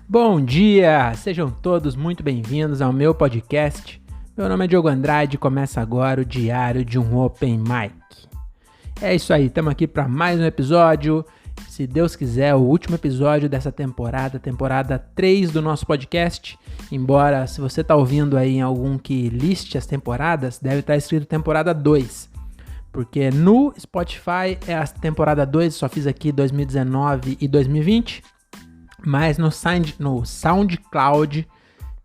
Bom dia! Sejam todos muito bem-vindos ao meu podcast. Meu nome é Diogo Andrade e começa agora o Diário de um Open Mic. É isso aí, estamos aqui para mais um episódio. Se Deus quiser, o último episódio dessa temporada 3 do nosso podcast. Embora, se você está ouvindo aí em algum que liste as temporadas, deve estar escrito temporada 2. Porque no Spotify é a temporada 2, só fiz aqui 2019 e 2020. Mas no SoundCloud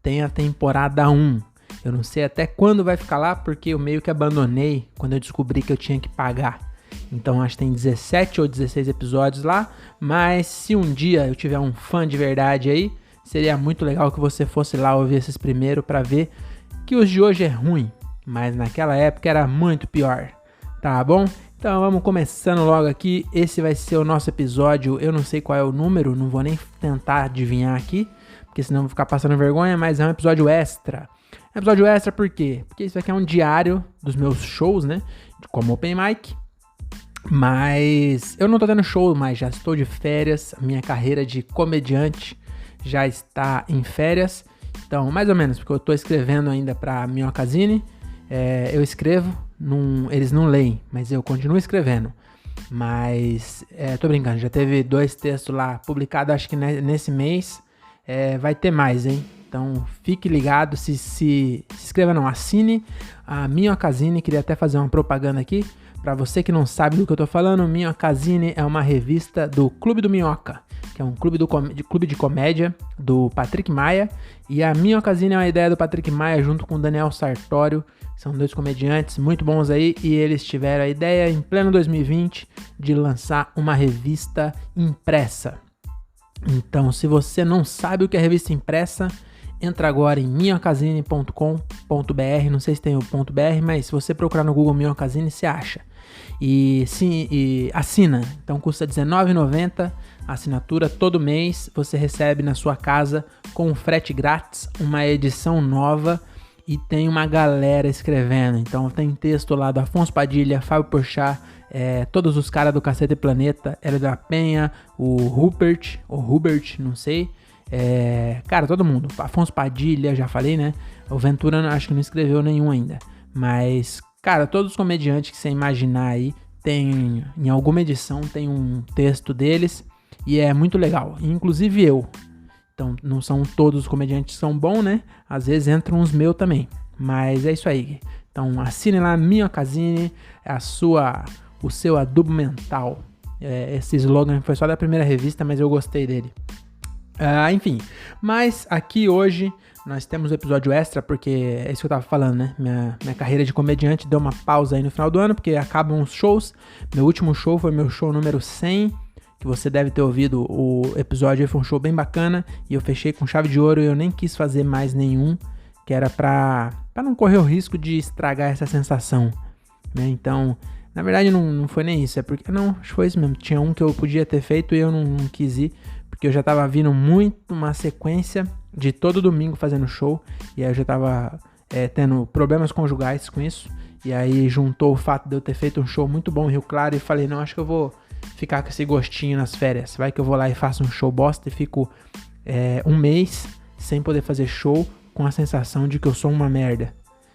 tem a temporada 1. Eu não sei até quando vai ficar lá, porque eu meio que abandonei quando eu descobri que eu tinha que pagar. Então acho que tem 17 ou 16 episódios lá. Mas se um dia eu tiver um fã de verdade aí, seria muito legal que você fosse lá ouvir esses primeiro para ver que os de hoje é ruim. Mas naquela época era muito pior. Tá bom? Então vamos começando logo aqui, esse vai ser o nosso episódio, eu não sei qual é o número, não vou nem tentar adivinhar aqui, porque senão eu vou ficar passando vergonha, mas é um episódio extra. É um episódio extra por quê? Porque isso aqui é um diário dos meus shows, né, como Open Mic, mas eu não tô tendo show mais, já estou de férias, a minha carreira de comediante já está em férias, então mais ou menos, porque eu tô escrevendo ainda pra Minhocasine, eu escrevo, eles não leem, mas eu continuo escrevendo. Mas, tô brincando, já teve 2 textos lá publicados, acho que nesse mês. Vai ter mais, hein? Então, fique ligado, se inscreva não, assine a Minhocasine, queria até fazer uma propaganda aqui. Pra você que não sabe do que eu tô falando, Minhocasine é uma revista do Clube do Minhoca, que é um clube de comédia do Patrick Maia. E a Minhocasine é uma ideia do Patrick Maia junto com o Daniel Sartório. São 2 comediantes muito bons aí e eles tiveram a ideia em pleno 2020 de lançar uma revista impressa. Então, se você não sabe o que é revista impressa, entra agora em minhocasine.com.br. Não sei se tem o .br, mas se você procurar no Google Minhocasine, você acha. E assina. Então custa R$19,90 a assinatura. Todo mês você recebe na sua casa com frete grátis uma edição nova. E tem uma galera escrevendo, então tem texto lá do Afonso Padilha, Fábio Porchat, todos os caras do Cacete Planeta, Hélio da Penha, o Rupert, não sei, cara, todo mundo, Afonso Padilha, já falei, né, o Ventura acho que não escreveu nenhum ainda, mas, cara, todos os comediantes que você imaginar aí, tem, em alguma edição tem um texto deles, e é muito legal, inclusive eu. Então, não são todos os comediantes que são bons, né? Às vezes entram os meus também. Mas é isso aí. Então, assine lá, Minhocasine, o seu adubo mental. Esse slogan foi só da primeira revista, mas eu gostei dele. Enfim, mas aqui hoje nós temos um episódio extra, porque é isso que eu tava falando, né? Minha carreira de comediante deu uma pausa aí no final do ano, porque acabam os shows. Meu último show foi meu show número 100, que você deve ter ouvido o episódio, foi um show bem bacana, e eu fechei com chave de ouro, e eu nem quis fazer mais nenhum, que era pra não correr o risco de estragar essa sensação, né? Então, na verdade não foi nem isso, acho que foi isso mesmo, tinha um que eu podia ter feito e eu não quis ir, porque eu já tava vindo muito uma sequência de todo domingo fazendo show, e aí eu já tava tendo problemas conjugais com isso, e aí juntou o fato de eu ter feito um show muito bom em Rio Claro, e falei, não, acho que eu vou ficar com esse gostinho nas férias. Vai que eu vou lá e faço um show bosta e fico um mês sem poder fazer show com a sensação de que eu sou uma merda,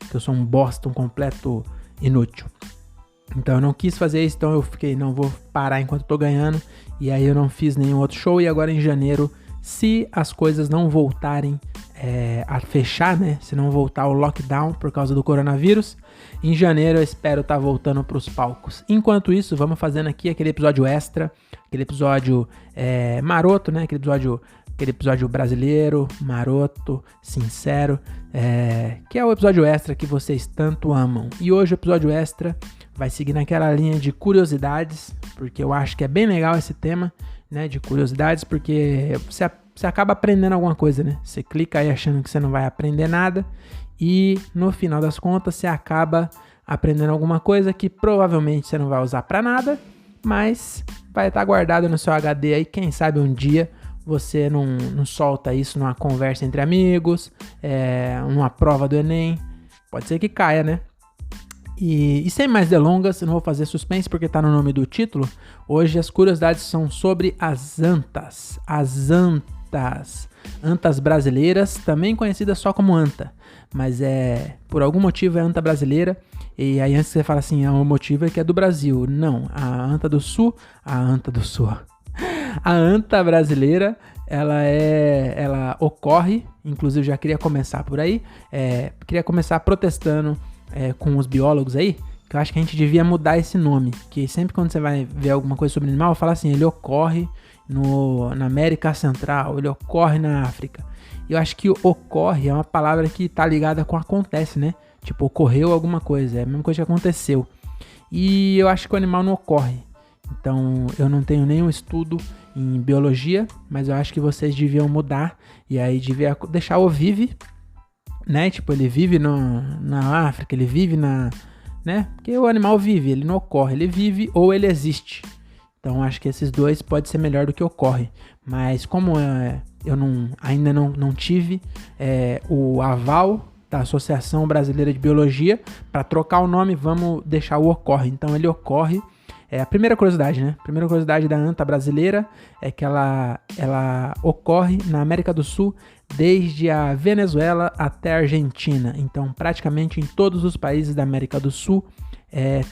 que eu sou um bosta, um completo inútil. Então eu não quis fazer isso, então eu fiquei, não vou parar enquanto eu tô ganhando, e aí eu não fiz nenhum outro show, e agora em janeiro, se as coisas não voltarem a fechar, né, se não voltar o lockdown por causa do coronavírus, em janeiro eu espero estar voltando para os palcos. Enquanto isso, vamos fazendo aqui aquele episódio extra, aquele episódio maroto, né, aquele episódio brasileiro, maroto, sincero, que é o episódio extra que vocês tanto amam. E hoje o episódio extra vai seguir naquela linha de curiosidades, porque eu acho que é bem legal esse tema, né, de curiosidades, porque você acaba aprendendo alguma coisa, né? Você clica aí achando que você não vai aprender nada e no final das contas você acaba aprendendo alguma coisa que provavelmente você não vai usar para nada, mas vai estar guardado no seu HD aí, quem sabe um dia você não solta isso numa conversa entre amigos, numa prova do Enem, pode ser que caia, né? E sem mais delongas, eu não vou fazer suspense porque tá no nome do título. Hoje as curiosidades são sobre as antas. As antas. antas brasileiras, também conhecida só como anta, mas por algum motivo é anta brasileira. E aí antes você fala assim, o motivo é que é do Brasil. Não, a anta brasileira, ela ocorre, inclusive já queria começar por aí, queria começar protestando com os biólogos aí, que eu acho que a gente devia mudar esse nome, que sempre quando você vai ver alguma coisa sobre animal, fala assim, ele ocorre na América Central, ele ocorre na África. E eu acho que ocorre é uma palavra que tá ligada com acontece, né? Tipo, ocorreu alguma coisa, é a mesma coisa que aconteceu. E eu acho que o animal não ocorre. Então, eu não tenho nenhum estudo em biologia, mas eu acho que vocês deviam mudar. E aí, devia deixar o vive, né? Tipo, ele vive na África, ele vive né? Porque o animal vive, ele não ocorre. Ele vive ou ele existe. Então, acho que esses dois pode ser melhor do que ocorre. Mas como eu ainda não tive o aval da Associação Brasileira de Biologia, para trocar o nome, vamos deixar o ocorre. Então, ele ocorre. A primeira curiosidade, né? A primeira curiosidade da anta brasileira é que ela ocorre na América do Sul desde a Venezuela até a Argentina. Então, praticamente em todos os países da América do Sul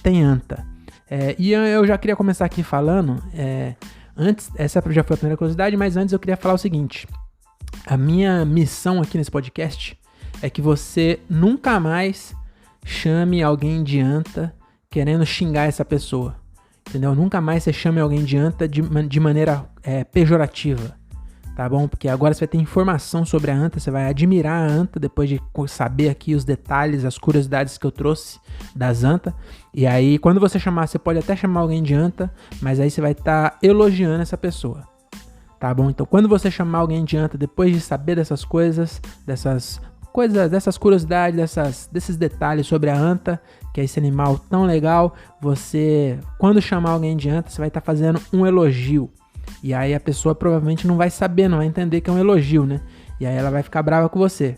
tem anta. E eu já queria começar aqui falando, antes, essa já foi a primeira curiosidade, mas antes eu queria falar o seguinte. A minha missão aqui nesse podcast é que você nunca mais chame alguém de anta querendo xingar essa pessoa. Entendeu? Nunca mais você chame alguém de anta de maneira pejorativa, tá bom? Porque agora você vai ter informação sobre a anta, você vai admirar a anta depois de saber aqui os detalhes, as curiosidades que eu trouxe das antas. E aí, quando você chamar, você pode até chamar alguém de anta, mas aí você vai estar elogiando essa pessoa, tá bom? Então, quando você chamar alguém de anta, depois de saber dessas coisas, dessas curiosidades, desses detalhes sobre a anta, que é esse animal tão legal, você, quando chamar alguém de anta, você vai estar fazendo um elogio. E aí a pessoa provavelmente não vai saber, não vai entender que é um elogio, né? E aí ela vai ficar brava com você.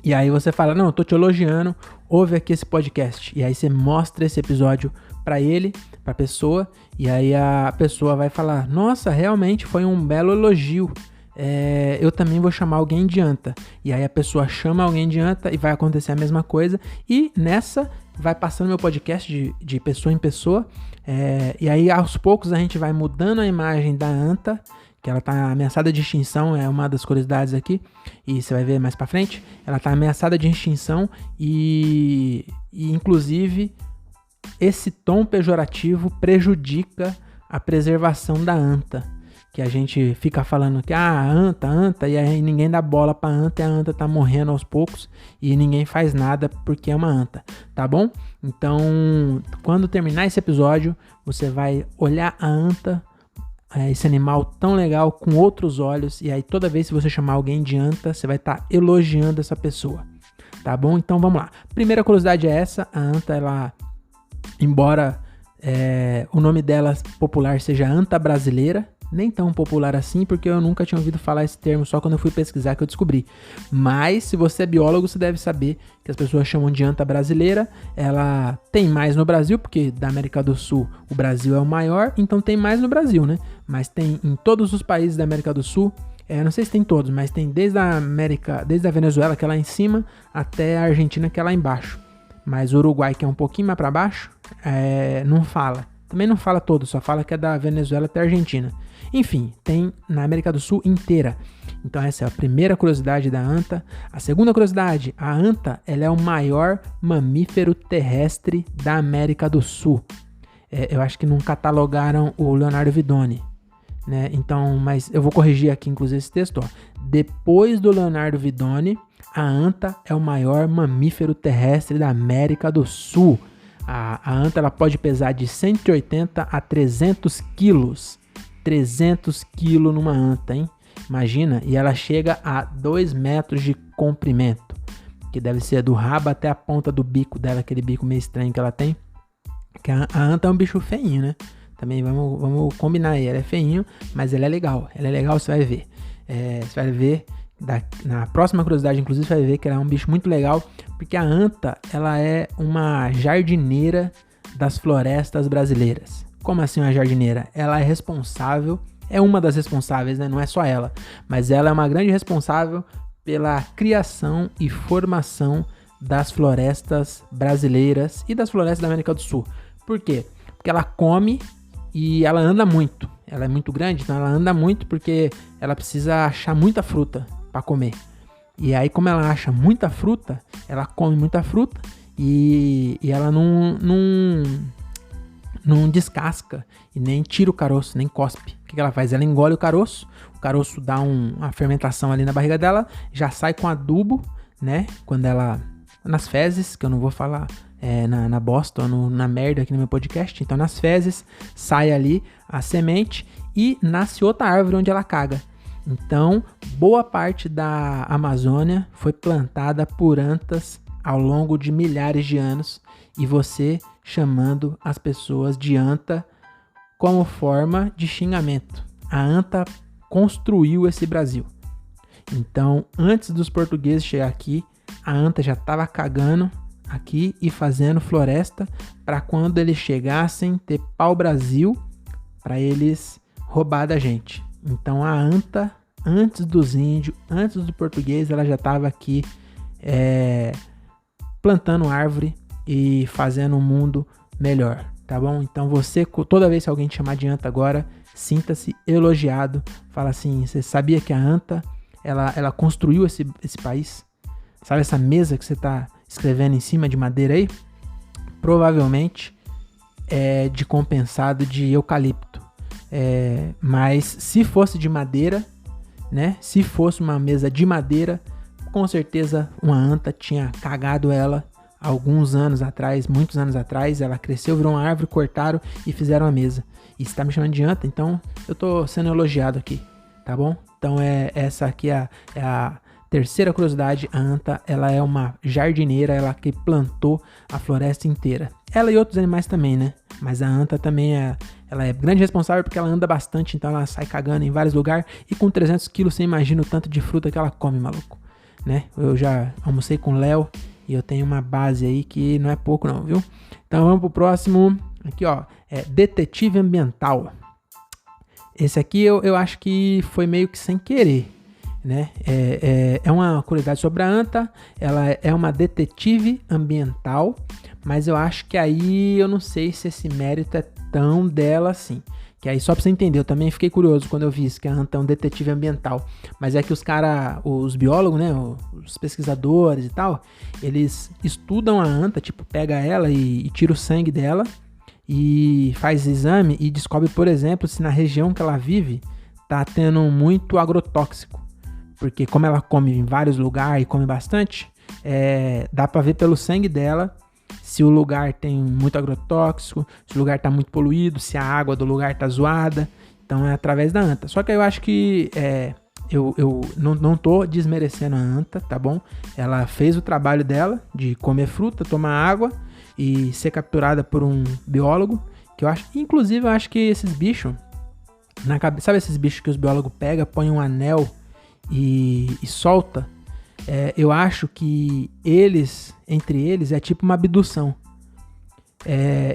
E aí você fala, não, eu tô te elogiando, ouve aqui esse podcast. E aí você mostra esse episódio pra ele, pra pessoa, e aí a pessoa vai falar, nossa, realmente foi um belo elogio. Eu também vou chamar alguém de anta. E aí a pessoa chama alguém de anta e vai acontecer a mesma coisa. E nessa vai passando meu podcast de pessoa em pessoa. E aí aos poucos a gente vai mudando a imagem da anta, que ela tá ameaçada de extinção, é uma das curiosidades aqui. E você vai ver mais pra frente. Ela tá ameaçada de extinção e inclusive esse tom pejorativo prejudica a preservação da anta. Que a gente fica falando que anta, e aí ninguém dá bola pra anta e a anta tá morrendo aos poucos e ninguém faz nada porque é uma anta, tá bom? Então, quando terminar esse episódio, você vai olhar a anta, esse animal tão legal, com outros olhos, e aí toda vez que você chamar alguém de anta, você vai estar elogiando essa pessoa, tá bom? Então vamos lá. Primeira curiosidade é essa, a anta, ela, embora o nome dela popular seja anta brasileira, nem tão popular assim, porque eu nunca tinha ouvido falar esse termo, só quando eu fui pesquisar que eu descobri. Mas, se você é biólogo, você deve saber que as pessoas chamam de anta brasileira. Ela tem mais no Brasil, porque da América do Sul o Brasil é o maior, então tem mais no Brasil, né? Mas tem em todos os países da América do Sul, não sei se tem todos, mas tem desde a Venezuela, que é lá em cima, até a Argentina, que é lá embaixo. Mas o Uruguai, que é um pouquinho mais para baixo, não fala. Também não fala todo, só fala que é da Venezuela até a Argentina. Enfim, tem na América do Sul inteira. Então essa é a primeira curiosidade da anta. A segunda curiosidade, a anta, ela é o maior mamífero terrestre da América do Sul. Eu acho que não catalogaram o Leonardo Vidoni, né? Então, mas eu vou corrigir aqui, inclusive, esse texto. Depois do Leonardo Vidoni, a anta é o maior mamífero terrestre da América do Sul. A anta, ela pode pesar de 180 a 300 quilos. 300 quilos numa anta, hein? Imagina, e ela chega a 2 metros de comprimento, que deve ser do rabo até a ponta do bico dela, aquele bico meio estranho que ela tem. Que a anta é um bicho feinho, né? Também vamos combinar aí, ela é feinho, mas ela é legal, você vai ver. Você vai ver, na próxima curiosidade, inclusive, você vai ver que ela é um bicho muito legal, porque a anta, ela é uma jardineira das florestas brasileiras. Como assim uma jardineira? Ela é responsável é uma das responsáveis, né? Não é só ela, mas ela é uma grande responsável pela criação e formação das florestas brasileiras e das florestas da América do Sul. Por quê? Porque ela come e ela anda muito. Ela é muito grande, então ela anda muito porque ela precisa achar muita fruta para comer. E aí, como ela acha muita fruta, ela come muita fruta e ela não descasca e nem tira o caroço, nem cospe. O que ela faz? Ela engole o caroço dá uma fermentação ali na barriga dela, já sai com adubo, né? Quando ela... nas fezes, que eu não vou falar na bosta ou na merda aqui no meu podcast. Então, nas fezes, sai ali a semente e nasce outra árvore onde ela caga. Então, boa parte da Amazônia foi plantada por antas ao longo de milhares de anos e você chamando as pessoas de anta como forma de xingamento. A anta construiu esse Brasil. Então, antes dos portugueses chegar aqui, a anta já estava cagando aqui e fazendo floresta para quando eles chegassem ter pau-brasil para eles roubar da gente. Então a anta, antes dos índios, antes do português, ela já estava aqui plantando árvore e fazendo um mundo melhor, tá bom? Então você, toda vez que alguém te chamar de anta agora, sinta-se elogiado. Fala assim, você sabia que a anta, ela construiu esse país? Sabe essa mesa que você está escrevendo em cima de madeira aí? Provavelmente é de compensado de eucalipto. Mas se fosse de madeira, né? Se fosse uma mesa de madeira, com certeza uma anta tinha cagado ela alguns anos atrás, muitos anos atrás. Ela cresceu, virou uma árvore, cortaram e fizeram a mesa. E você está me chamando de anta, então eu estou sendo elogiado aqui, tá bom? Então essa aqui é a terceira curiosidade. A anta, ela é uma jardineira, ela que plantou a floresta inteira. Ela e outros animais também, né? Mas a anta também ela é grande responsável porque ela anda bastante, então ela sai cagando em vários lugares. E com 300 quilos, você imagina o tanto de fruta que ela come, maluco, né? Eu já almocei com o Léo e eu tenho uma base aí que não é pouco não, viu? Então vamos pro próximo. Aqui, ó, detetive ambiental. Esse aqui eu acho que foi meio que sem querer, né? É uma curiosidade sobre a anta. Ela é uma detetive ambiental, mas eu acho que aí eu não sei se esse mérito é tão dela assim. Que aí só pra você entender, eu também fiquei curioso quando eu vi isso, que a anta é um detetive ambiental. Mas é que os caras, os biólogos, né, os pesquisadores e tal, eles estudam a anta, tipo, pega ela e tira o sangue dela e faz exame e descobre, por exemplo, se na região que ela vive tá tendo muito agrotóxico. Porque como ela come em vários lugares e come bastante, dá pra ver pelo sangue dela se o lugar tem muito agrotóxico, se o lugar tá muito poluído, se a água do lugar tá zoada. Então é através da anta. Só que eu acho que eu não tô desmerecendo a anta, tá bom? Ela fez o trabalho dela de comer fruta, tomar água e ser capturada por um biólogo, que eu acho, inclusive eu acho que esses bichos, na cabeça, sabe esses bichos que os biólogos pegam, põem um anel e solta? Eu acho que entre eles, é tipo uma abdução.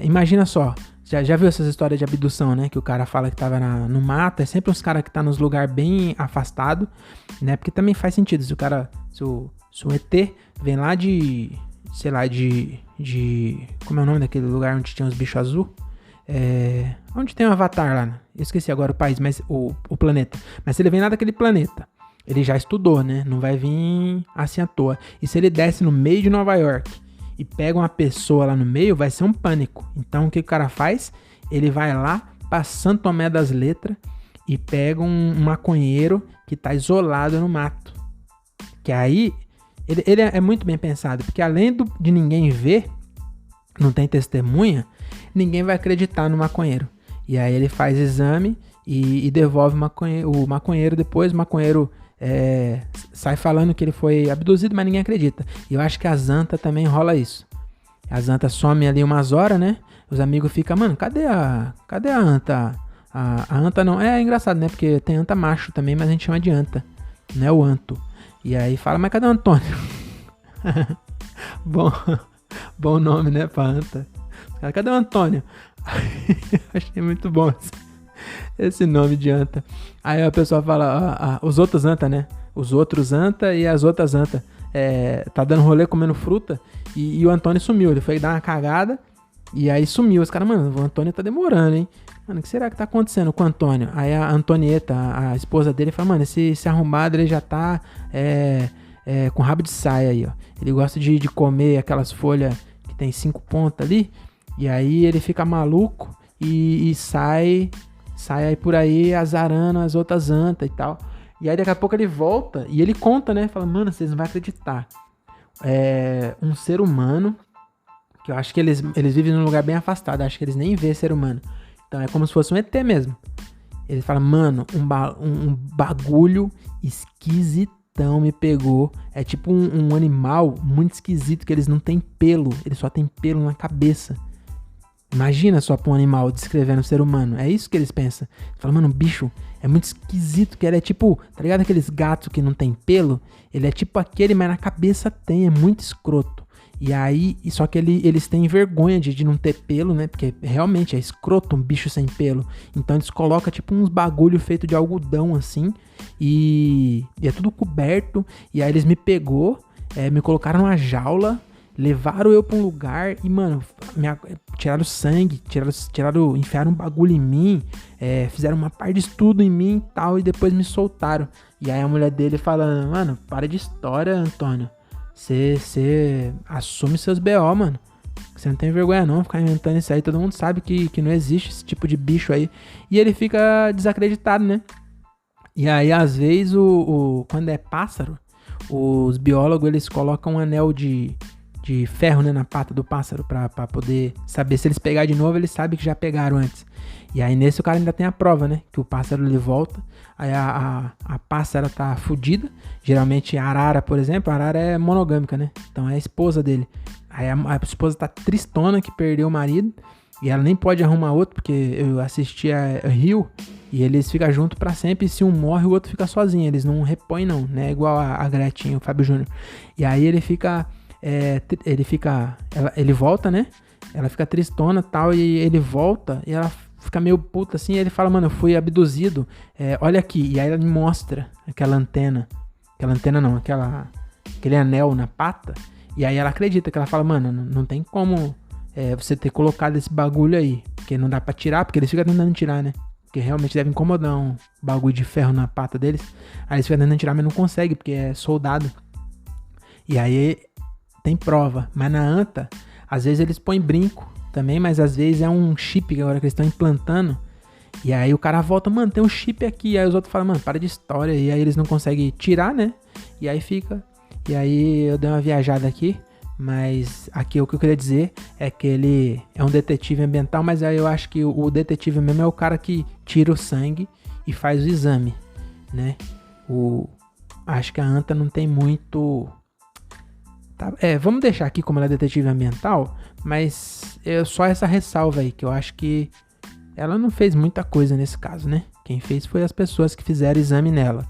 Imagina só, já viu essas histórias de abdução, né? Que o cara fala que tava no mato, é sempre uns caras que tá nos lugares bem afastados, né? Porque também faz sentido, se o ET vem lá sei lá, como é o nome daquele lugar onde tinha os bichos azul? Onde tem um avatar lá, né? Eu esqueci agora o país, mas o planeta. Mas se ele vem lá daquele planeta, ele já estudou, né? Não vai vir assim à toa. E se ele desce no meio de Nova York e pega uma pessoa lá no meio, vai ser um pânico. Então o que o cara faz? Ele vai lá pra Santo Tomé das Letras e pega um maconheiro que tá isolado no mato. Que aí, ele é muito bem pensado, porque além de ninguém ver, não tem testemunha, ninguém vai acreditar no maconheiro. E aí ele faz exame e devolve o maconheiro depois. O maconheiro sai falando que ele foi abduzido, mas ninguém acredita. E eu acho que as antas também rola isso. As antas somem ali umas horas, né? Os amigos ficam, mano, cadê a anta? A anta não... É engraçado, né? Porque tem anta macho também, mas a gente chama de anta. Não é o anto. E aí fala, mas cadê o Antônio? Bom nome, né, pra anta. Cadê o Antônio? Achei muito bom Esse nome de anta. Aí a pessoa fala, os outros anta, né? Os outros anta e as outras anta. Tá dando rolê comendo fruta e o Antônio sumiu. Ele foi dar uma cagada e aí sumiu. Os caras, mano, o Antônio tá demorando, hein? Mano, o que será que tá acontecendo com o Antônio? Aí a Antonieta, a esposa dele, fala, mano, esse arrombado, ele já tá com rabo de saia aí, ó. Ele gosta de comer aquelas folhas que tem 5 pontas ali. E aí ele fica maluco e sai aí por aí azarando as outras antas e tal. E aí daqui a pouco ele volta e ele conta, né? Fala, mano, vocês não vão acreditar. Um ser humano, que eu acho que eles vivem num lugar bem afastado, acho que eles nem vê ser humano. Então é como se fosse um ET mesmo. Ele fala, mano, um bagulho esquisitão me pegou. É tipo um animal muito esquisito, que eles não têm pelo, eles só têm pelo na cabeça. Imagina só pra um animal descrevendo um ser humano. É isso que eles pensam. Fala, mano, o bicho é muito esquisito, que ele é tipo, tá ligado aqueles gatos que não tem pelo? Ele é tipo aquele, mas na cabeça tem, é muito escroto. E aí, só que eles têm vergonha de não ter pelo, né? Porque realmente é escroto um bicho sem pelo. Então eles colocam tipo uns bagulho feito de algodão assim. E é tudo coberto. E aí eles me me colocaram numa jaula. Levaram eu pra um lugar e, mano, tiraram sangue, enfiaram um bagulho em mim, fizeram uma parte de estudo em mim e tal, e depois me soltaram. E aí a mulher dele fala, mano, para de história, Antônio. Você assume seus BO, mano. Você não tem vergonha não, ficar inventando isso aí. Todo mundo sabe que não existe esse tipo de bicho aí. E ele fica desacreditado, né? E aí, às vezes, quando é pássaro, os biólogos, eles colocam um anel de ferro, né, na pata do pássaro pra poder saber. Se eles pegar de novo, eles sabem que já pegaram antes. E aí nesse o cara ainda tem a prova, né, que o pássaro ele volta, aí a pássara tá fudida. Geralmente a arara, por exemplo, a arara é monogâmica, né, então é a esposa dele. Aí a esposa tá tristona que perdeu o marido e ela nem pode arrumar outro, porque eu assisti a Rio e eles ficam juntos pra sempre, e se um morre o outro fica sozinho, eles não repõem não, né, igual a Gretinha, o Fábio Júnior. E aí ele volta, né? Ela fica tristona e tal, e ele volta, e ela fica meio puta assim, e ele fala, mano, eu fui abduzido, olha aqui, e aí ela me mostra aquele anel na pata, e aí ela acredita, que ela fala, mano, não tem como você ter colocado esse bagulho aí, porque não dá pra tirar, porque eles ficam tentando tirar, né? Porque realmente deve incomodar um bagulho de ferro na pata deles, aí eles ficam tentando tirar, mas não conseguem, porque é soldado. E aí tem prova, mas na anta, às vezes eles põem brinco também, mas às vezes é um chip que agora que eles estão implantando, e aí o cara volta, mano, tem um chip aqui, e aí os outros falam, mano, para de história, e aí eles não conseguem tirar, né, e aí fica, e aí eu dei uma viajada aqui, mas aqui o que eu queria dizer é que ele é um detetive ambiental, mas aí eu acho que o detetive mesmo é o cara que tira o sangue e faz o exame, né, acho que a anta não tem muito... vamos deixar aqui como ela é detetive ambiental, mas só essa ressalva aí, que eu acho que ela não fez muita coisa nesse caso, né? Quem fez foi as pessoas que fizeram exame nela,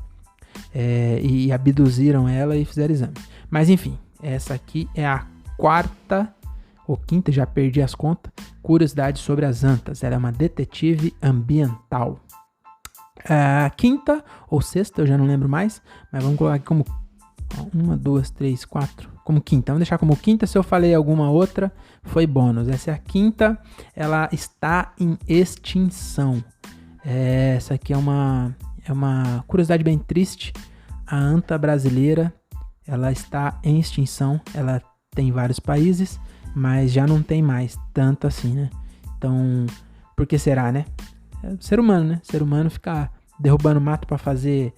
e abduziram ela e fizeram exame. Mas enfim, essa aqui é a quarta ou quinta, já perdi as contas, curiosidade sobre as antas. Ela é uma detetive ambiental. A quinta ou sexta, eu já não lembro mais, mas vamos colocar aqui como 1, 2, 3, 4, como quinta. Vamos deixar como quinta. Se eu falei alguma outra, foi bônus. Essa é a quinta. Ela está em extinção. Essa aqui é uma curiosidade bem triste. A anta brasileira, ela está em extinção. Ela tem vários países, mas já não tem mais tanto assim, né? Então, por que será, né? Ser humano, né? Ser humano fica derrubando mato para fazer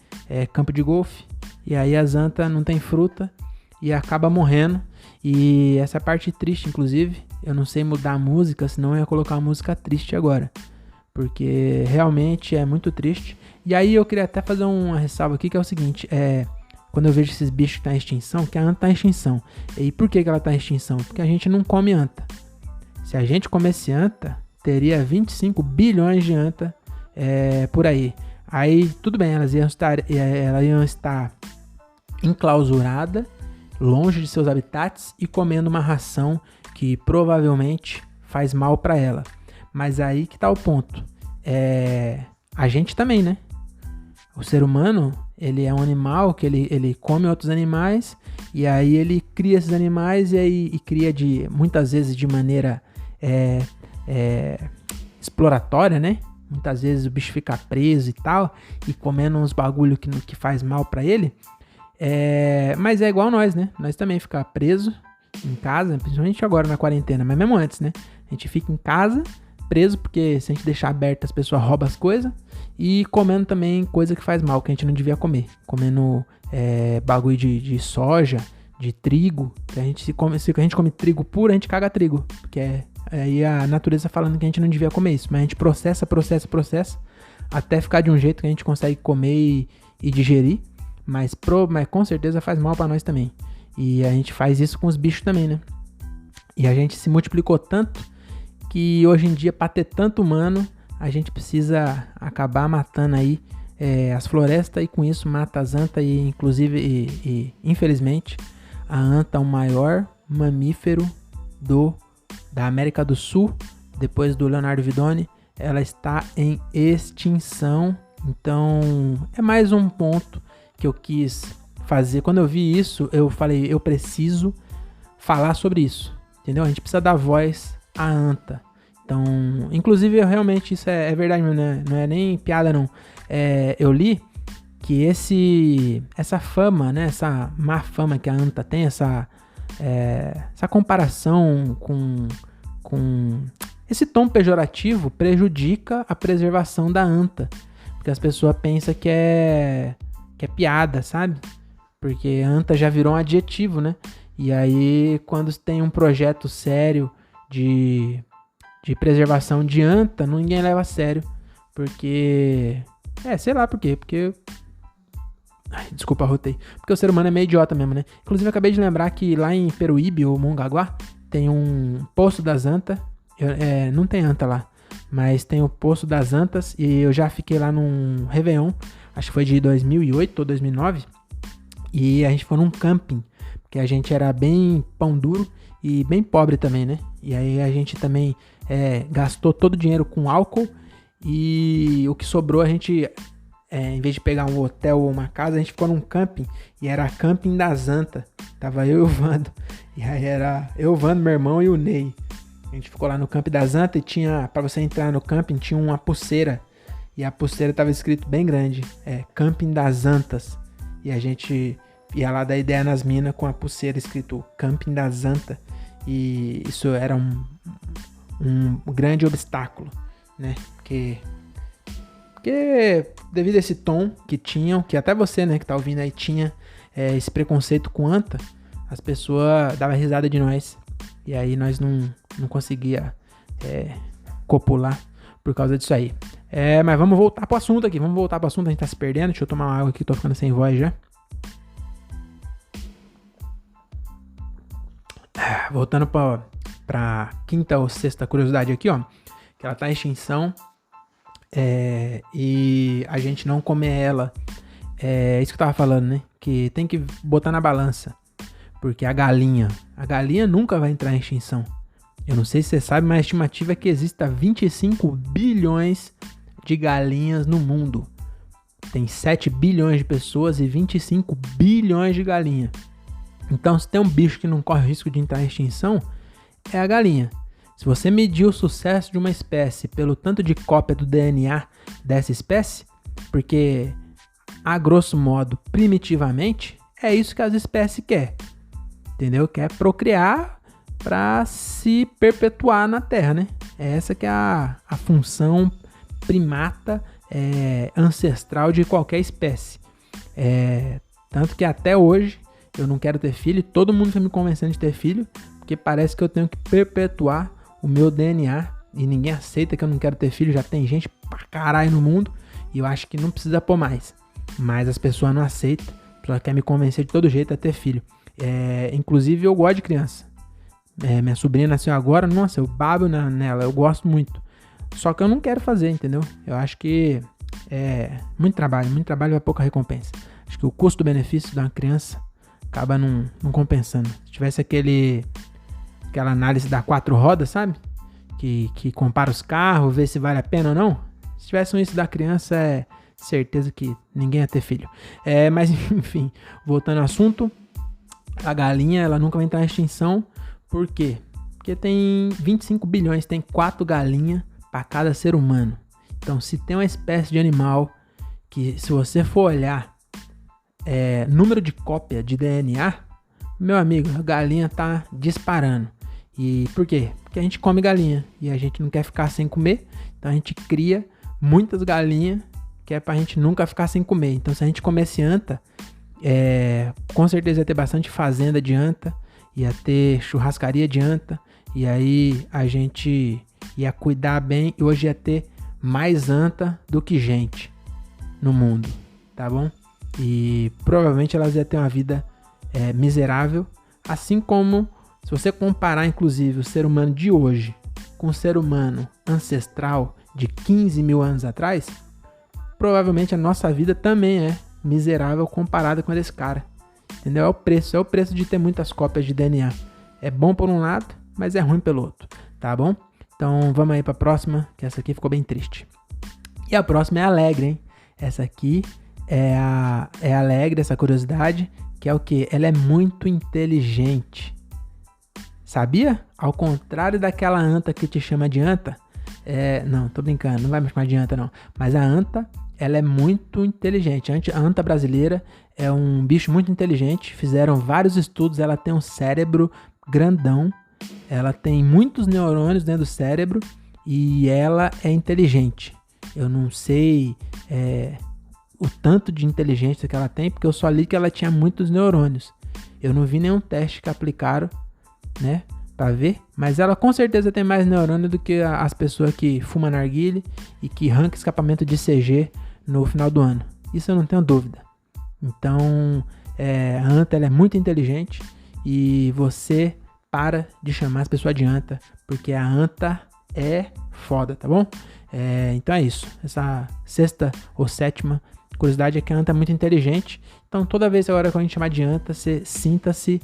campo de golfe. E aí as antas não tem fruta e acaba morrendo. E essa parte triste, inclusive, eu não sei mudar a música, senão eu ia colocar uma música triste agora. Porque realmente é muito triste. E aí eu queria até fazer uma ressalva aqui, que é o seguinte, quando eu vejo esses bichos que estão em extinção, que a anta está em extinção. E por que ela está em extinção? Porque a gente não come anta. Se a gente comesse anta, teria 25 bilhões de anta por aí. Aí, tudo bem, elas iam estar enclausuradas, longe de seus habitats e comendo uma ração que provavelmente faz mal para ela. Mas aí que tá o ponto. a gente também, né? O ser humano, ele é um animal que ele come outros animais e aí ele cria esses animais e cria muitas vezes de maneira exploratória, né? Muitas vezes o bicho fica preso e tal e comendo uns bagulho que faz mal pra ele. Mas é igual nós, né? Nós também ficamos presos em casa, principalmente agora na quarentena, mas mesmo antes, né? A gente fica em casa preso porque se a gente deixar aberto as pessoas roubam as coisas e comendo também coisa que faz mal, que a gente não devia comer. Comendo bagulho de soja, de trigo. Que se a gente come trigo puro, a gente caga trigo. Porque aí a natureza falando que a gente não devia comer isso. Mas a gente processa até ficar de um jeito que a gente consegue comer e digerir. Mas com certeza faz mal pra nós também. E a gente faz isso com os bichos também, né? E a gente se multiplicou tanto que hoje em dia, pra ter tanto humano, a gente precisa acabar matando aí as florestas e com isso mata as antas e inclusive, infelizmente, a anta é o maior mamífero da América do Sul, depois do Leonardo Vidoni, ela está em extinção. Então, é mais um ponto que eu quis fazer. Quando eu vi isso, eu falei, eu preciso falar sobre isso, entendeu? A gente precisa dar voz à anta. Então, inclusive, realmente isso é verdade, né? Não é nem piada, não. Eu li que essa fama, né? Essa má fama que a anta tem, essa comparação com esse tom pejorativo prejudica a preservação da anta. Porque as pessoas pensam que é piada, sabe? Porque anta já virou um adjetivo, né? E aí, quando tem um projeto sério de preservação de anta, ninguém leva a sério. Porque... sei lá por quê. Porque... Ai, desculpa, arrotei. Porque o ser humano é meio idiota mesmo, né? Inclusive, eu acabei de lembrar que lá em Peruíbe, ou Mongaguá, tem um Poço das Antas. Não tem anta lá, mas tem o Poço das Antas. E eu já fiquei lá num Réveillon. Acho que foi de 2008 ou 2009. E a gente foi num camping. Porque a gente era bem pão duro e bem pobre também, né? E aí a gente também gastou todo o dinheiro com álcool. E o que sobrou a gente, em vez de pegar um hotel ou uma casa, a gente ficou num camping. E era camping das Antas. Tava eu e o Vando. E aí era eu, o Vando, meu irmão e o Ney. A gente ficou lá no camping das Antas e tinha, pra você entrar no camping, tinha uma pulseira. E a pulseira tava escrito bem grande, Camping das Antas. E a gente ia lá dar ideia nas minas com a pulseira escrito Camping das Antas. E isso era um grande obstáculo, né? Porque devido a esse tom que tinham, que até você, né, que tá ouvindo aí, tinha esse preconceito com anta, as pessoas davam risada de nós. E aí nós não conseguia copular por causa disso aí. Mas vamos voltar pro assunto aqui. A gente tá se perdendo. Deixa eu tomar uma água aqui, tô ficando sem voz já. Voltando pra quinta ou sexta curiosidade aqui, ó. Que ela tá em extinção. E a gente não come ela. Isso que eu tava falando, né? Que tem que botar na balança. Porque a galinha nunca vai entrar em extinção. Eu não sei se você sabe, mas a estimativa é que exista 25 bilhões de galinhas no mundo. Tem 7 bilhões de pessoas e 25 bilhões de galinhas. Então, se tem um bicho que não corre risco de entrar em extinção, é a galinha. Se você medir o sucesso de uma espécie pelo tanto de cópia do DNA dessa espécie, porque, a grosso modo, primitivamente, é isso que as espécies querem. Entendeu? Quer procriar para se perpetuar na Terra, né? Essa que é a função primata ancestral de qualquer espécie. Tanto que até hoje eu não quero ter filho. Todo mundo está me convencendo de ter filho, porque parece que eu tenho que perpetuar o meu DNA e ninguém aceita que eu não quero ter filho. Já tem gente pra caralho no mundo e eu acho que não precisa pôr mais. Mas as pessoas não aceitam, só quer me convencer de todo jeito a ter filho. Inclusive eu gosto de criança. Minha sobrinha nasceu agora, nossa, eu babo nela, eu gosto muito. Só que eu não quero fazer, entendeu? Eu acho que muito trabalho é pouca recompensa. Acho que o custo-benefício de uma criança acaba não compensando. Se tivesse aquela análise da 4 rodas, sabe? Que compara os carros, vê se vale a pena ou não. Se tivesse um isso da criança, é certeza que ninguém ia ter filho. Mas enfim, voltando ao assunto, a galinha, ela nunca vai entrar em extinção. Por quê? Porque tem 25 bilhões, tem 4 galinhas para cada ser humano. Então, se tem uma espécie de animal que, se você for olhar número de cópia de DNA, meu amigo, a galinha tá disparando. E por quê? Porque a gente come galinha e a gente não quer ficar sem comer. Então, a gente cria muitas galinhas que é pra gente nunca ficar sem comer. Então, se a gente comesse anta, com certeza ia ter bastante fazenda de anta, ia ter churrascaria de anta, e aí a gente ia cuidar bem e hoje ia ter mais anta do que gente no mundo, tá bom? E provavelmente elas iam ter uma vida miserável, assim como se você comparar inclusive o ser humano de hoje com o ser humano ancestral de 15 mil anos atrás, provavelmente a nossa vida também é miserável comparada com a desse cara. Entendeu? É o preço de ter muitas cópias de DNA. É bom por um lado, mas é ruim pelo outro, tá bom? Então vamos aí pra próxima, que essa aqui ficou bem triste. E a próxima é alegre, hein? Essa aqui é alegre, essa curiosidade, que é o quê? Ela é muito inteligente. Sabia? Ao contrário daquela anta que te chama de anta, não, tô brincando, não vai me chamar de anta não, mas a anta, ela é muito inteligente. A anta brasileira é um bicho muito inteligente, fizeram vários estudos, ela tem um cérebro grandão, ela tem muitos neurônios dentro do cérebro e ela é inteligente. Eu não sei o tanto de inteligência que ela tem, porque eu só li que ela tinha muitos neurônios. Eu não vi nenhum teste que aplicaram, né, pra ver, mas ela com certeza tem mais neurônio do que as pessoas que fumam narguilé e que arrancam escapamento de CG no final do ano. Isso eu não tenho dúvida. Então, a anta, ela é muito inteligente e você para de chamar as pessoas de anta, porque a anta é foda, tá bom? Então é isso. Essa sexta ou sétima curiosidade é que a anta é muito inteligente. Então, toda vez agora que a gente chamar de anta, você sinta-se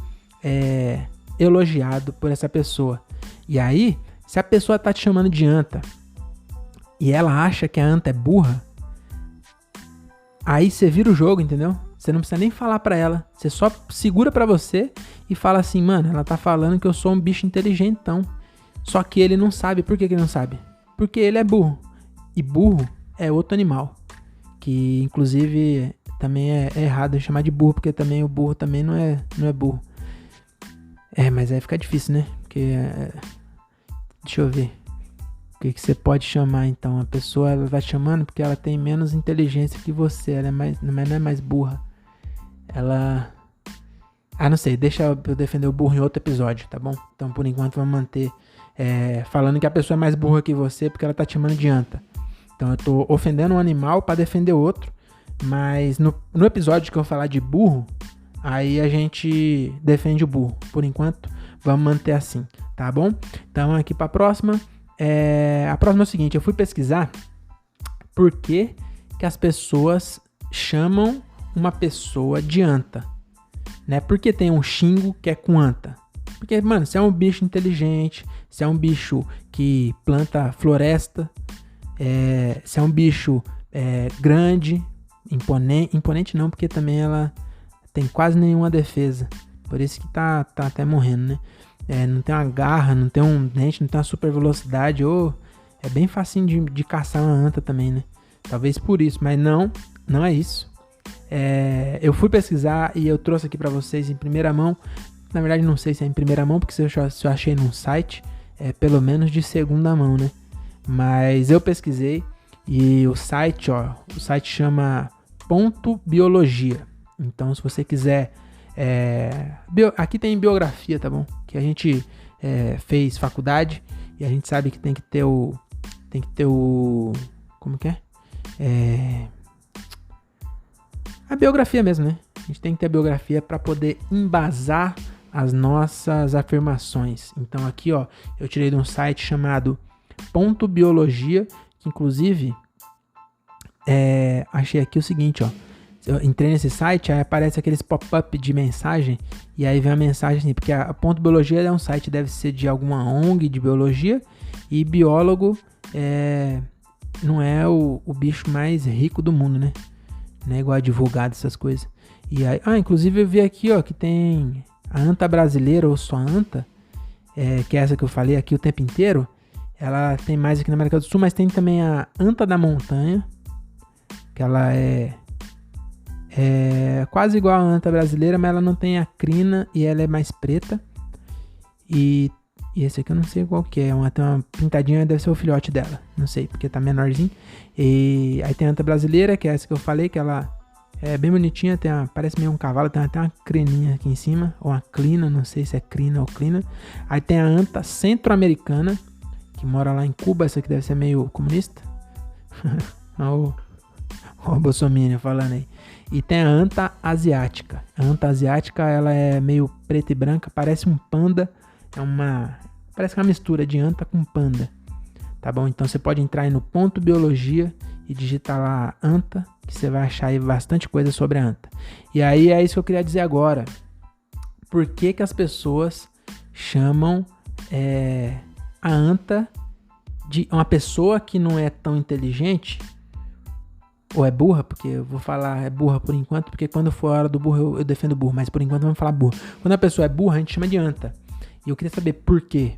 elogiado por essa pessoa. E aí, se a pessoa tá te chamando de anta e ela acha que a anta é burra, aí você vira o jogo, entendeu? Você não precisa nem falar pra ela, você só segura pra você e fala assim, mano, ela tá falando que eu sou um bicho inteligentão. Só que ele não sabe. Por que ele não sabe? Porque ele é burro. E burro é outro animal, que inclusive também é errado chamar de burro, porque também o burro também não é burro. Mas aí fica difícil, né? Porque, deixa eu ver. O que você pode chamar, então? A pessoa, ela vai chamando porque ela tem menos inteligência que você. Ela não é mais burra. Ela... não sei. Deixa eu defender o burro em outro episódio, tá bom? Então, por enquanto, vamos manter falando que a pessoa é mais burra que você porque ela tá te chamando de anta. Então, eu tô ofendendo um animal pra defender outro. Mas no episódio que eu falar de burro, aí a gente defende o burro. Por enquanto, vamos manter assim, tá bom? Então, aqui pra próxima. A próxima é o seguinte, eu fui pesquisar por que as pessoas chamam uma pessoa de anta, né? Porque tem um xingo que é com anta. Porque, mano, se é um bicho inteligente, se é um bicho que planta floresta, se é um bicho grande, imponente não, porque também ela tem quase nenhuma defesa. Por isso que tá até morrendo, né? Não tem uma garra, não tem um dente, não tem uma super velocidade. É bem facinho de caçar uma anta também, né? Talvez por isso, mas não é isso. Eu fui pesquisar e eu trouxe aqui pra vocês em primeira mão. Na verdade, não sei se é em primeira mão, porque se eu achei num site, pelo menos de segunda mão, né? Mas eu pesquisei e o site chama Ponto Biologia. Então, se você quiser... aqui tem biografia, tá bom? Que a gente fez faculdade e a gente sabe que tem que ter o como que é? A biografia mesmo, né? A gente tem que ter a biografia para poder embasar as nossas afirmações. Então aqui, ó, eu tirei de um site chamado Ponto Biologia, que inclusive achei aqui o seguinte, ó. Eu entrei nesse site, aí aparece aqueles pop-up de mensagem, e aí vem a mensagem assim, porque a Ponto Biologia é um site, deve ser de alguma ONG de biologia, e biólogo não é o bicho mais rico do mundo, né? Não é igual advogado, essas coisas. E aí, inclusive eu vi aqui, ó, que tem a anta brasileira, ou só anta, que é essa que eu falei aqui o tempo inteiro. Ela tem mais aqui na América do Sul, mas tem também a anta da montanha, que ela é quase igual a anta brasileira, mas ela não tem a crina e ela é mais preta. E esse aqui eu não sei qual que é, tem uma pintadinha, deve ser o filhote dela, não sei, porque tá menorzinho. E aí tem a anta brasileira, que é essa que eu falei, que ela é bem bonitinha, parece meio um cavalo, tem até uma crininha aqui em cima, ou uma clina, não sei se é crina ou clina. Aí tem a anta centro-americana, que mora lá em Cuba, essa aqui deve ser meio comunista. Olha o Bolsonaro falando aí. E tem a anta asiática. A anta asiática, ela é meio preta e branca, parece um panda. Parece que é uma mistura de anta com panda. Tá bom? Então você pode entrar aí no Ponto Biologia e digitar lá anta, que você vai achar aí bastante coisa sobre a anta. E aí é isso que eu queria dizer agora. Por que as pessoas chamam a anta de uma pessoa que não é tão inteligente, ou é burra, porque eu vou falar é burra por enquanto, porque quando for a hora do burro eu defendo o burro, mas por enquanto vamos falar burro. Quando a pessoa é burra, a gente chama de anta. E eu queria saber por quê.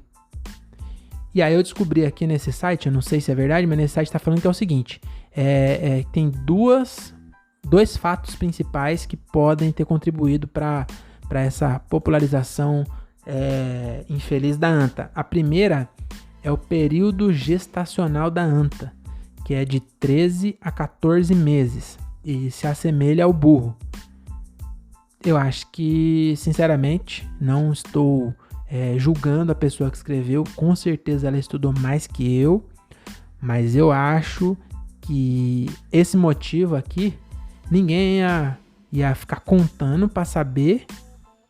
E aí eu descobri aqui nesse site, eu não sei se é verdade, mas nesse site está falando que é o seguinte, tem dois fatos principais que podem ter contribuído para essa popularização infeliz da anta. A primeira é o período gestacional da anta, que é de 13 a 14 meses e se assemelha ao burro. Eu acho que, sinceramente, não estou julgando a pessoa que escreveu, com certeza ela estudou mais que eu, mas eu acho que esse motivo aqui, ninguém ia ficar contando para saber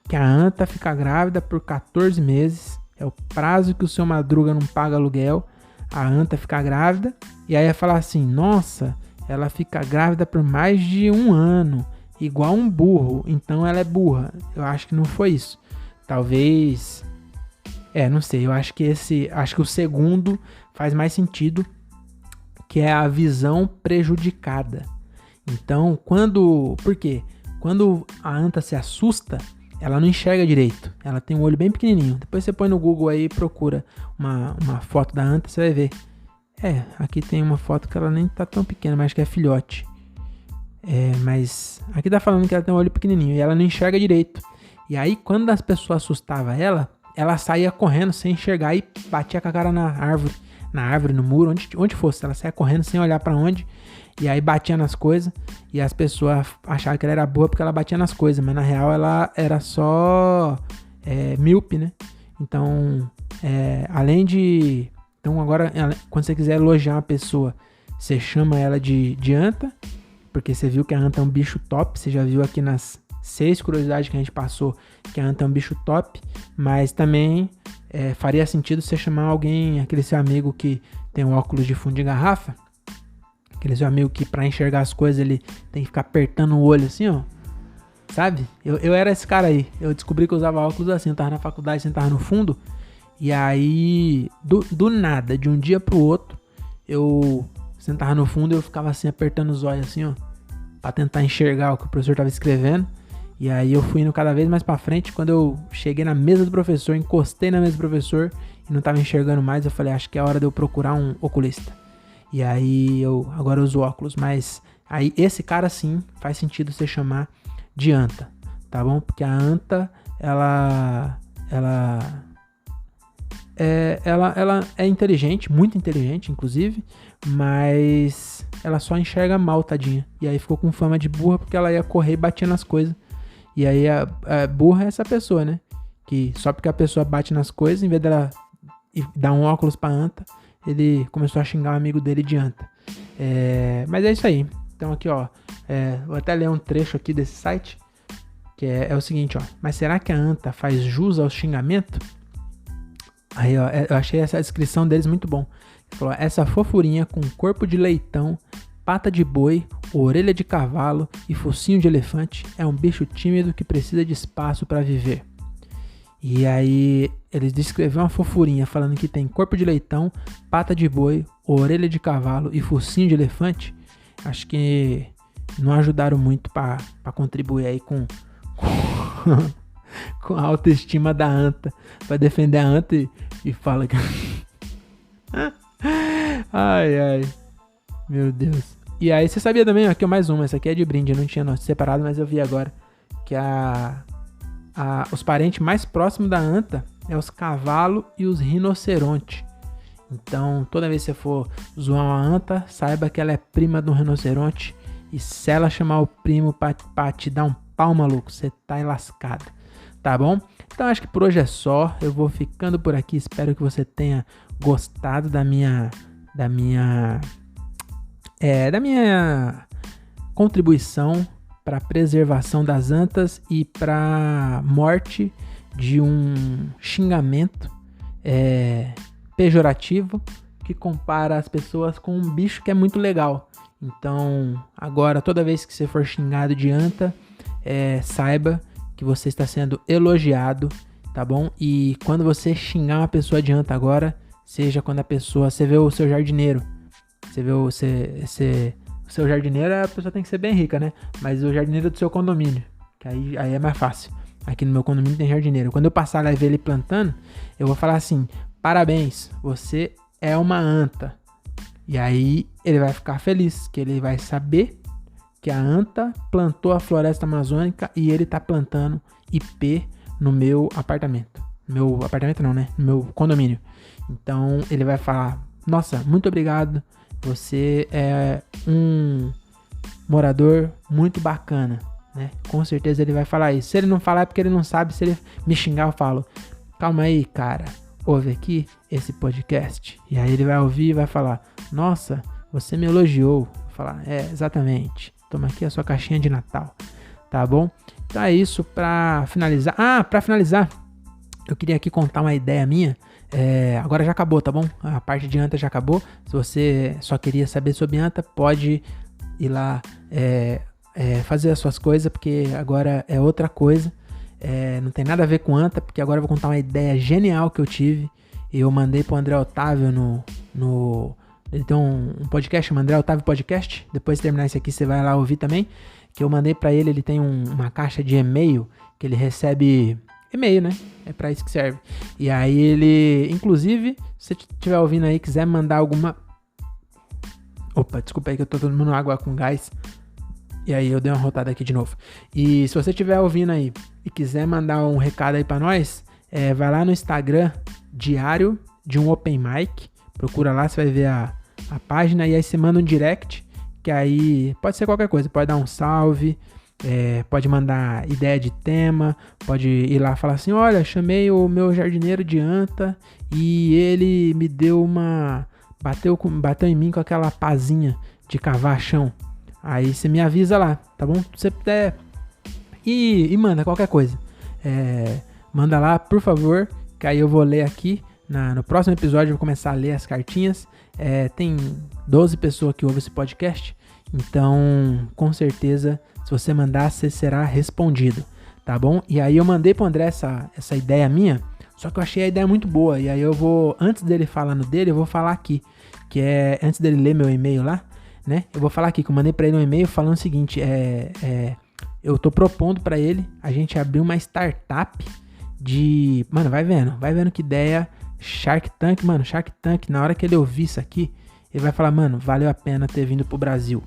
que a anta fica grávida por 14 meses, é o prazo que o seu Madruga não paga aluguel, a anta fica grávida, e aí ia falar assim, nossa, ela fica grávida por mais de 1 ano, igual um burro, então ela é burra. Eu acho que não foi isso. Talvez, não sei, eu acho que o segundo faz mais sentido, que é a visão prejudicada. Então, por quê? Quando a anta se assusta, ela não enxerga direito. Ela tem um olho bem pequenininho. Depois você põe no Google aí e procura uma foto da anta, você vai ver. Aqui tem uma foto que ela nem tá tão pequena, mas acho que é filhote. Mas aqui tá falando que ela tem um olho pequenininho e ela não enxerga direito. E aí, quando as pessoas assustavam ela saía correndo sem enxergar e batia com a cara na árvore, no muro, onde fosse. Ela saía correndo sem olhar pra onde. E aí batia nas coisas e as pessoas achavam que ela era boa porque ela batia nas coisas, mas na real ela era só míope, né? Então, Então agora, quando você quiser elogiar uma pessoa, você chama ela de anta, porque você viu que a anta é um bicho top, você já viu aqui nas 6 curiosidades que a gente passou que a anta é um bicho top, mas também faria sentido você chamar alguém, aquele seu amigo que tem um óculos de fundo de garrafa, aquele seu amigo que pra enxergar as coisas ele tem que ficar apertando o olho assim, ó. Sabe? Eu era esse cara aí. Eu descobri que eu usava óculos assim. Eu tava na faculdade, sentava no fundo. E aí, do nada, de um dia pro outro, eu sentava no fundo e eu ficava assim, apertando os olhos assim, ó. Pra tentar enxergar o que o professor tava escrevendo. E aí eu fui indo cada vez mais pra frente. Quando eu cheguei na mesa do professor, encostei na mesa do professor e não tava enxergando mais, eu falei, acho que é hora de eu procurar um oculista. E aí eu agora uso óculos, mas aí esse cara sim faz sentido você chamar de anta, tá bom? Porque a anta, ela é inteligente, muito inteligente inclusive, mas ela só enxerga mal, tadinha. E aí ficou com fama de burra porque ela ia correr e batia nas coisas. E aí a burra é essa pessoa, né? Que só porque a pessoa bate nas coisas, em vez dela dar um óculos pra anta, ele começou a xingar o amigo dele de anta. Mas é isso aí. Então aqui, ó, vou até ler um trecho aqui desse site, que é o seguinte, ó. Mas será que a anta faz jus ao xingamento? Aí, ó, eu achei essa descrição deles muito bom. Ele falou, essa fofurinha com corpo de leitão, pata de boi, orelha de cavalo e focinho de elefante é um bicho tímido que precisa de espaço para viver. E aí eles descreveram uma fofurinha falando que tem corpo de leitão, pata de boi, orelha de cavalo e focinho de elefante, acho que não ajudaram muito para contribuir aí com com a autoestima da anta, para defender a anta e fala que... ai, meu Deus. E aí você sabia também, aqui mais uma, essa aqui é de brinde, eu não tinha separado, mas eu vi agora, que os parentes mais próximos da anta é os cavalos e os rinocerontes. Então, toda vez que você for zoar uma anta, saiba que ela é prima de um rinoceronte. E se ela chamar o primo pra te dar um pau, maluco, você tá lascado. Tá bom? Então, acho que por hoje é só. Eu vou ficando por aqui. Espero que você tenha gostado da minha contribuição para a preservação das antas e para morte de um xingamento pejorativo que compara as pessoas com um bicho que é muito legal. Então, agora, toda vez que você for xingado de anta, saiba que você está sendo elogiado, tá bom? E quando você xingar uma pessoa de anta agora, seja quando a pessoa... Você vê o seu jardineiro. Você vê o seu jardineiro, a pessoa tem que ser bem rica, né? Mas o jardineiro do seu condomínio, que aí é mais fácil. Aqui no meu condomínio tem jardineiro. Quando eu passar lá e ver ele plantando, eu vou falar assim: parabéns, você é uma anta. E aí ele vai ficar feliz, que ele vai saber que a anta plantou a floresta amazônica e ele tá plantando IP no meu apartamento. Meu apartamento não, né? No meu condomínio. Então ele vai falar: nossa, muito obrigado. Você é um morador muito bacana, né? Com certeza ele vai falar isso. Se ele não falar é porque ele não sabe. Se ele me xingar, eu falo: calma aí, cara. Ouve aqui esse podcast. E aí ele vai ouvir e vai falar: nossa, você me elogiou. Vou falar: exatamente. Toma aqui a sua caixinha de Natal. Tá bom? Então é isso pra finalizar. Pra finalizar, eu queria aqui contar uma ideia minha. Agora já acabou, tá bom? A parte de anta já acabou. Se você só queria saber sobre anta, pode ir lá fazer as suas coisas, porque agora é outra coisa. Não tem nada a ver com anta, porque agora eu vou contar uma ideia genial que eu tive. E eu mandei pro André Otávio ele tem um podcast, chama André Otávio Podcast. Depois de terminar isso aqui, você vai lá ouvir também. Que eu mandei pra ele, ele tem uma caixa de e-mail, que ele recebe... e-mail, né? É pra isso que serve. E aí ele, inclusive, se você estiver ouvindo aí, quiser mandar alguma... Opa, desculpa aí que eu tô tomando água com gás. E aí eu dei uma rotada aqui de novo. E se você estiver ouvindo aí e quiser mandar um recado aí pra nós, vai lá no Instagram, Diário de um Open Mic. Procura lá, você vai ver a página. E aí você manda um direct, que aí pode ser qualquer coisa. Pode dar um salve... pode mandar ideia de tema, pode ir lá e falar assim: olha, chamei o meu jardineiro de anta e ele me deu bateu em mim com aquela pazinha de cavar chão. Aí você me avisa lá, tá bom? Se você puder e manda qualquer coisa, manda lá, por favor, que aí eu vou ler aqui no próximo episódio. Eu vou começar a ler as cartinhas. Tem 12 pessoas que ouvem esse podcast, então com certeza, se você mandar, você será respondido, tá bom? E aí eu mandei pro André essa ideia minha, só que eu achei a ideia muito boa. E aí eu vou, antes dele falar no dele, eu vou falar aqui, que antes dele ler meu e-mail lá, né? Eu vou falar aqui que eu mandei pra ele um e-mail falando o seguinte: eu tô propondo pra ele a gente abrir uma startup de... Mano, vai vendo que ideia. Shark Tank, mano, Shark Tank, na hora que ele ouvir isso aqui, ele vai falar: mano, valeu a pena ter vindo pro Brasil.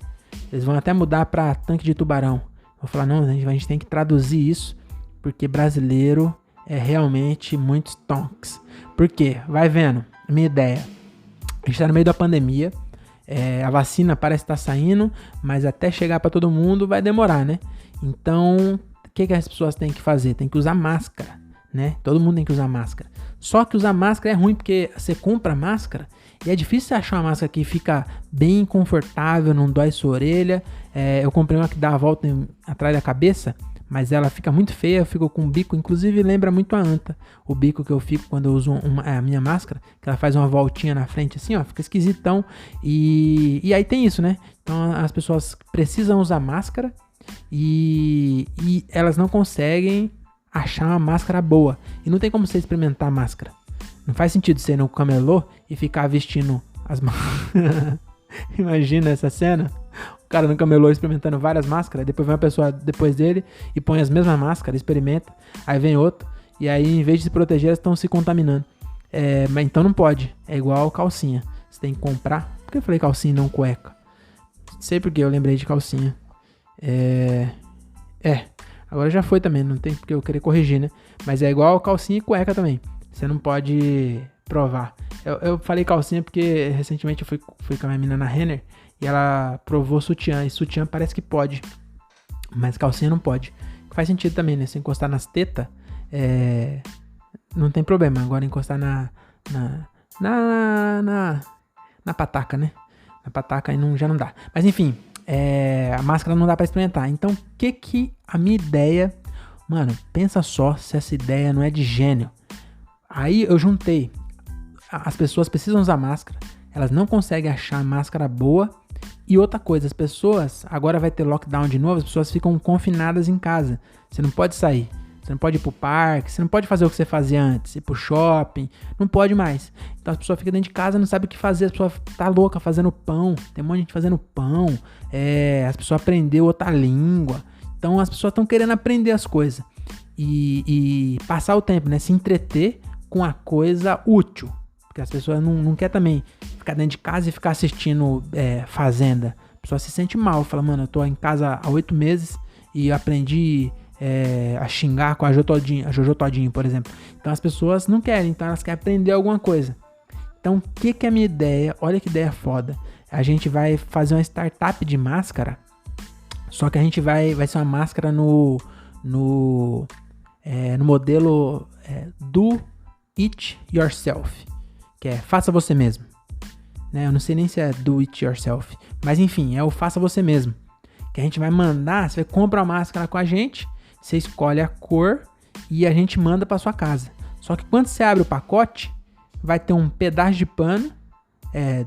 Eles vão até mudar pra tanque de tubarão. Vou falar: não, a gente tem que traduzir isso, porque brasileiro é realmente muito stonks. Por quê? Vai vendo, minha ideia. A gente tá no meio da pandemia, a vacina parece estar saindo, mas até chegar pra todo mundo vai demorar, né? Então, o que as pessoas têm que fazer? Tem que usar máscara, né? Todo mundo tem que usar máscara. Só que usar máscara é ruim, porque você compra máscara e é difícil você achar uma máscara que fica bem confortável, não dói sua orelha. Eu comprei uma que dá a volta atrás da cabeça, mas ela fica muito feia, eu fico com um bico, inclusive lembra muito a anta, o bico que eu fico quando eu uso a minha máscara, que ela faz uma voltinha na frente assim, ó, fica esquisitão. E aí tem isso, né? Então as pessoas precisam usar máscara e elas não conseguem achar uma máscara boa. E não tem como você experimentar a máscara. Não faz sentido você ir no camelô e ficar vestindo Imagina essa cena. O cara no camelô experimentando várias máscaras. Depois vem uma pessoa depois dele e põe as mesmas máscaras, experimenta. Aí vem outro. E aí, em vez de se proteger, eles estão se contaminando. Mas então não pode. É igual calcinha. Você tem que comprar. Por que eu falei calcinha e não cueca? Sei porque eu lembrei de calcinha. Agora já foi também. Não tem porque eu querer corrigir, né? Mas é igual calcinha e cueca também. Você não pode provar. Eu falei calcinha porque recentemente eu fui com a minha menina na Renner e ela provou sutiã. E sutiã parece que pode, mas calcinha não pode. Faz sentido também, né? Se encostar nas tetas, não tem problema. Agora encostar na pataca, né? Na pataca aí já não dá. Mas enfim, a máscara não dá pra experimentar. Então, o que a minha ideia... Mano, pensa só se essa ideia não é de gênio. Aí eu juntei. As pessoas precisam usar máscara. Elas não conseguem achar máscara boa. E outra coisa, as pessoas... Agora vai ter lockdown de novo. As pessoas ficam confinadas em casa. Você não pode sair. Você não pode ir pro parque. Você não pode fazer o que você fazia antes. Ir pro shopping. Não pode mais. Então as pessoas ficam dentro de casa, não sabem o que fazer. As pessoas tá louca fazendo pão. Tem um monte de gente fazendo pão. As pessoas aprenderam outra língua. Então as pessoas estão querendo aprender as coisas. E passar o tempo, né? Se entreter com a coisa útil. Porque as pessoas não querem também ficar dentro de casa e ficar assistindo Fazenda. A pessoa se sente mal. Fala, mano, eu tô em casa há 8 meses e aprendi a xingar com a Jojo Todinho, por exemplo. Então as pessoas não querem, então elas querem aprender alguma coisa. Então o que é a minha ideia? Olha que ideia foda. A gente vai fazer uma startup de máscara. Só que a gente vai ser uma máscara no modelo do it yourself, que é faça você mesmo, né? Eu não sei nem se é do it yourself, mas enfim, é o faça você mesmo, que a gente vai mandar, você compra a máscara com a gente, você escolhe a cor e a gente manda para sua casa. Só que quando você abre o pacote, vai ter um pedaço de pano,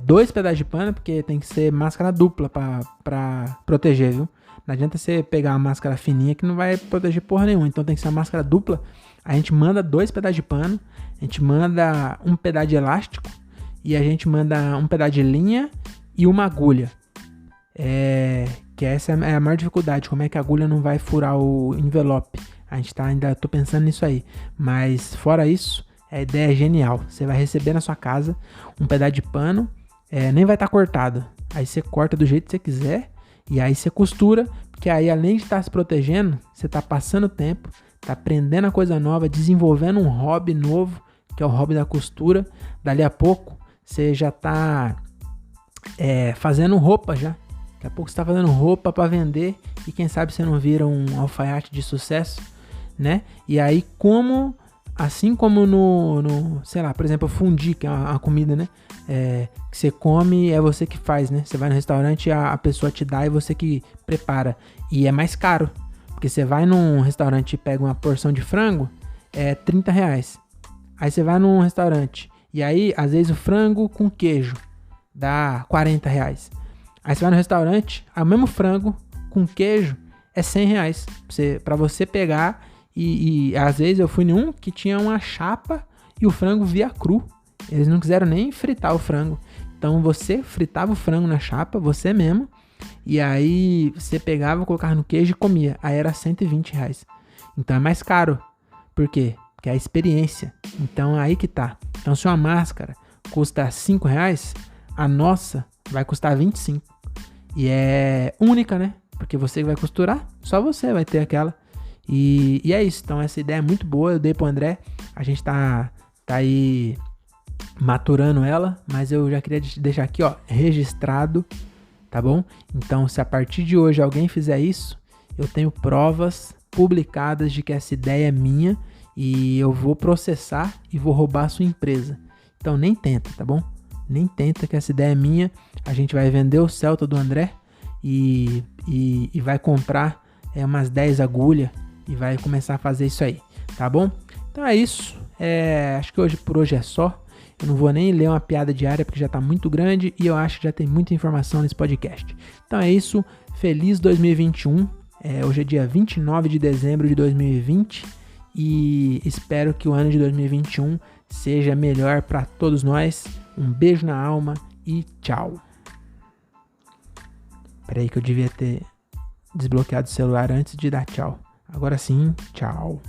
2 pedaços de pano, porque tem que ser máscara dupla para proteger, viu? Não adianta você pegar uma máscara fininha que não vai proteger porra nenhuma. Então tem que ser uma máscara dupla. A gente manda 2 pedaços de pano. A gente manda um pedaço de elástico. E a gente manda um pedaço de linha e uma agulha. Que essa é a maior dificuldade. Como é que a agulha não vai furar o envelope? A gente ainda tô pensando nisso aí. Mas fora isso, a ideia é genial. Você vai receber na sua casa um pedaço de pano. Nem vai estar cortado. Aí você corta do jeito que você quiser. E aí você costura, porque aí além de estar se protegendo, você está passando tempo, está aprendendo a coisa nova, desenvolvendo um hobby novo, que é o hobby da costura. Dali a pouco, você já está fazendo roupa já. Daqui a pouco você está fazendo roupa para vender e quem sabe você não vira um alfaiate de sucesso, né? E aí assim como no sei lá, por exemplo, fundi, que é uma comida, né? Que você come, é você que faz, né? Você vai no restaurante, a pessoa te dá e você que prepara. E é mais caro, porque você vai num restaurante e pega uma porção de frango, é R$30. Aí você vai num restaurante e aí, às vezes, o frango com queijo dá R$40. Aí você vai no restaurante, o mesmo frango com queijo é R$100 pra você pegar. E às vezes eu fui em um que tinha uma chapa e o frango via cru. Eles não quiseram nem fritar o frango. Então você fritava o frango na chapa, você mesmo. E aí você pegava, colocava no queijo e comia. Aí era R$120. Então é mais caro. Por quê? Porque é a experiência. Então aí que tá. Então se uma máscara custa R$5, a nossa vai custar 25. E é única, né? Porque você vai costurar, só você vai ter aquela. E é isso, então essa ideia é muito boa, eu dei pro André, a gente tá aí maturando ela, mas eu já queria deixar aqui, ó, registrado, tá bom? Então se a partir de hoje alguém fizer isso, eu tenho provas publicadas de que essa ideia é minha e eu vou processar e vou roubar a sua empresa. Então nem tenta, tá bom? Nem tenta, que essa ideia é minha, a gente vai vender o Celta do André e vai comprar umas 10 agulhas e vai começar a fazer isso aí, tá bom? Então é isso, acho que por hoje é só. Eu não vou nem ler uma piada diária porque já tá muito grande e eu acho que já tem muita informação nesse podcast. Então é isso, feliz 2021, hoje é dia 29 de dezembro de 2020 e espero que o ano de 2021 seja melhor para todos nós. Um beijo na alma e tchau. Peraí que eu devia ter desbloqueado o celular antes de dar tchau. Agora sim, tchau.